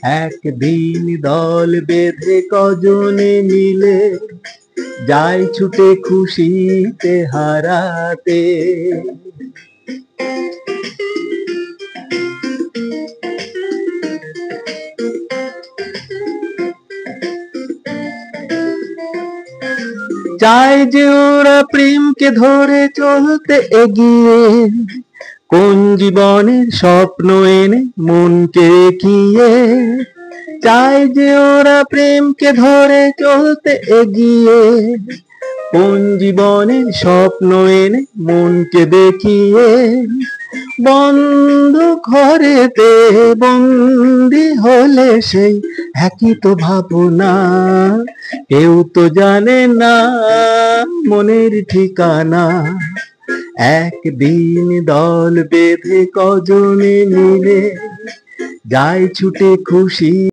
একদিন দল বেঁধে কজনে মিলে যায় ছুটে খুশিতে হারাতে। চায় যে ওরা প্রেমকে ধরে চলতে এগিয়ে, কোন জীবনের স্বপ্ন এনে মনকে এগিয়ে। চায় যে ওরা প্রেমকে ধরে চলতে এগিয়ে, কোন জীবনের স্বপ্ন এনে মনকে দেখিয়ে। বন্ধ ঘরেতে বন্দি হলে সেই একই তো ভাবনা, কেউ তো জানে না মনের ঠিকানা। একদিন দল বেঁধে কজনে মিলে যায় ছুটে খুশি